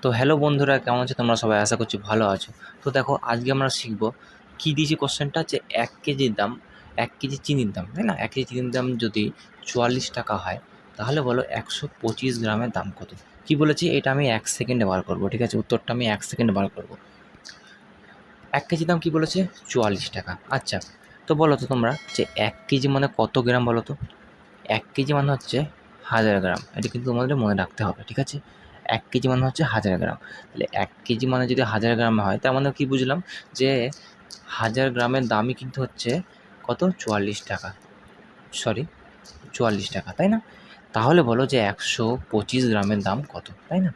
তো হ্যালো বন্ধুরা, কেমন আছো তোমরা সবাই? আশা করছি ভালো আছো। তো দেখো, আজকে আমরা শিখবো কী দিয়েছি কোশ্চেনটা, যে 1 কেজির দাম, 1 কেজি চিনির দাম, তাই না? 1 কেজি চিনির দাম যদি 44 টাকা হয়, তাহলে বলো 125 গ্রামের দাম কত? কি বলেছি এটা আমি 1 সেকেন্ডে বার করবো, ঠিক আছে? উত্তরটা আমি 1 সেকেন্ডে বার করবো। 1 কেজি দাম কী বলেছে? 44 টাকা। আচ্ছা, তো বলো তো তোমরা, যে 1 কেজি মানে কত গ্রাম বলো তো? 1 কেজি মানে হচ্ছে 1000 গ্রাম। এটা কিন্তু তোমাদের মনে রাখতে হবে, ঠিক আছে? 1 কেজি মানে হচ্ছে 1000 গ্রাম। তাহলে 1 কেজি মানে যদি 1000 গ্রাম হয়, তার মানে কী বুঝলাম? যে 1000 গ্রামের দামই কিন্তু হচ্ছে কত? 44 টাকা। সরি, 44 টাকা, তাই না? তাহলে বলো যে 125 গ্রামের দাম কত, তাই না?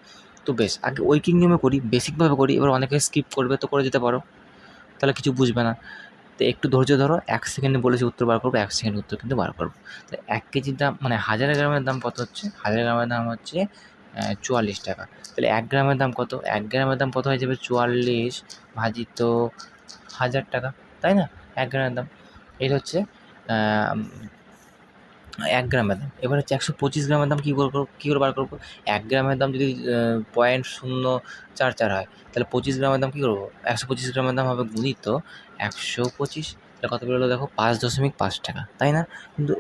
তো বেশ, আগে ঐকিক নিয়মে করি, বেসিকভাবে করি। এবার অনেকে স্কিপ করবে, তো করে যেতে পারো, তাহলে কিছু বুঝবে না। তো একটু ধৈর্য ধরো, 1 সেকেন্ডে বলেছি উত্তর বার করবো, 1 সেকেন্ডে উত্তর কিন্তু বার করবো। তো 1 কেজির দাম মানে 1000 গ্রামের দাম কত হচ্ছে? 1000 গ্রামের দাম হচ্ছে 44 টাকা। তাহলে 1 গ্রামের দাম কত? 1 গ্রামের দাম কত হয়ে যাবে? 44 ভাজিত 1000 টাকা, তাই না? 1 গ্রামের দাম এটা হচ্ছে 1 গ্রামের দাম। এবার হচ্ছে 125 গ্রামের দাম কী করে বার করবো? 1 গ্রামের দাম যদি 0.044 হয়, তাহলে 25 গ্রামের দাম কী করবো? 125 গ্রামের দাম হবে গুণিত 125। তাহলে কত বেরোলো দেখো? 5.5 টাকা, তাই না? কিন্তু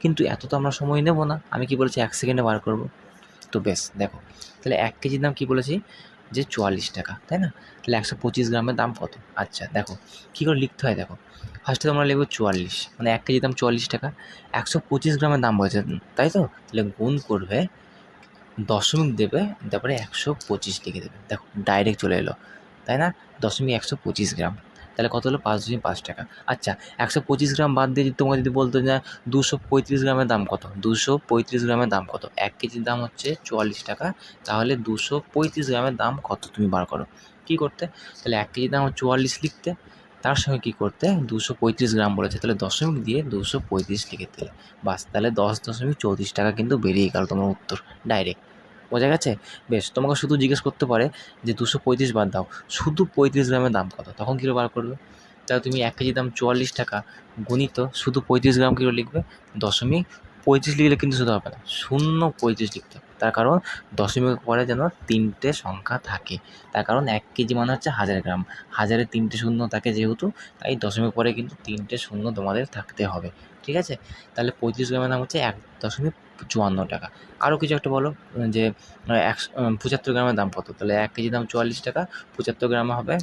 কিন্তু এত তো আমরা সময় নেব না। আমি কি বলেছি? 1 সেকেন্ডে বার করবো। তো বেশ, দেখো, তাহলে 1 কেজির দাম কী বলেছি? যে 44 টাকা, তাই না? তাহলে 125 গ্রামের দাম কত? আচ্ছা দেখো, কী করে লিখতে হয় দেখো। ফার্স্টে তোমরা লিখবে 44, মানে 1 কেজির দাম 44 টাকা। 125 গ্রামের দাম বলেছে, তাই তো? তাহলে গুণ করবে, দশমিক দেবে, তারপরে 125 লিখে দেবে। দেখো, ডাইরেক্ট চলে এলো, তাই না? 125 গ্রাম। তাহলে কত হলো? 5.5 টাকা। আচ্ছা, 125 গ্রাম বাদ দিয়ে যদি তোমাকে যদি বলতো যে 235 গ্রামের দাম কত? 235 গ্রামের দাম কত? 1 কেজির দাম হচ্ছে 44 টাকা, তাহলে 235 গ্রামের দাম কত তুমি বার করো। কী করতে? তাহলে 1 কেজির দাম 44 লিখতে, তার সঙ্গে কী করতে? 235 গ্রাম বলেছে, তাহলে দশমিক দিয়ে 235 লিখে দিলে, বাস। তাহলে 10.34 টাকা কিন্তু বেরিয়ে গেল তোমার উত্তর, ডাইরেক্ট। বোঝা গেছে? বেশ, তোমাকে শুধু জিজ্ঞেস করতে পারে যে 235 বাদ দাও, শুধু 35 গ্রামের দাম কত? তখন কী করে বার করবে? তাহলে তুমি 1 কেজির দাম 44 টাকা গুণিত শুধু 35 গ্রাম কী করে লিখবে? দশমিক 35 লিখলে কিন্তু শুধু হবে না, 0.35 লিখতে হবে। তার কারণ দশমিকের পরে যেন 3টে সংখ্যা থাকে। তার কারণ 1 কেজি মানে হচ্ছে 1000 গ্রাম, 1000-এ 3টে শূন্য থাকে যেহেতু, তাই দশমিক পরে কিন্তু 3টে শূন্য তোমাদের থাকতে হবে, ঠিক আছে? তাহলে 35 গ্রামের দাম হচ্ছে 1.54 টাকা। আরও কিছু একটা বলো, যে 75 গ্রামের দাম কত? তাহলে 1 কেজির দাম 44 টাকা, 75 গ্রামে হবে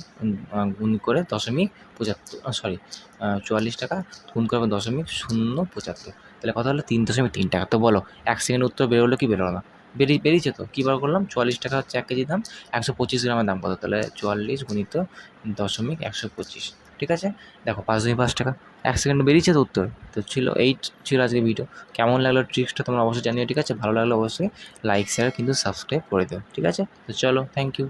গুণ করে দশমিক 44 টাকা গুণ করে হবে 0.075, তাহলে কত হলো? 3.3 টাকা। তো বলো, 1 সেকেন্ড উত্তর বেরোলো কি বেরোলো না? বেরিয়েছে তো? কী বার করলাম? 44 টাকা হচ্ছে 1 কেজির দাম, 125 গ্রামের দাম কত? তাহলে 44 গুণিত 0.125, ঠিক আছে? দেখো, 5.5 টাকা। 1 সেকেন্ডে বেরিয়েছে তো উত্তর। তো ছিল আজকের ভিডিও। কেমন লাগলো ট্রিক্সটা তোমরা অবশ্যই জানিও, ঠিক আছে? ভালো লাগলে অবশ্যই লাইক, শেয়ার কিন্তু সাবস্ক্রাইব করে দিও, ঠিক আছে? তো চলো, থ্যাংক ইউ।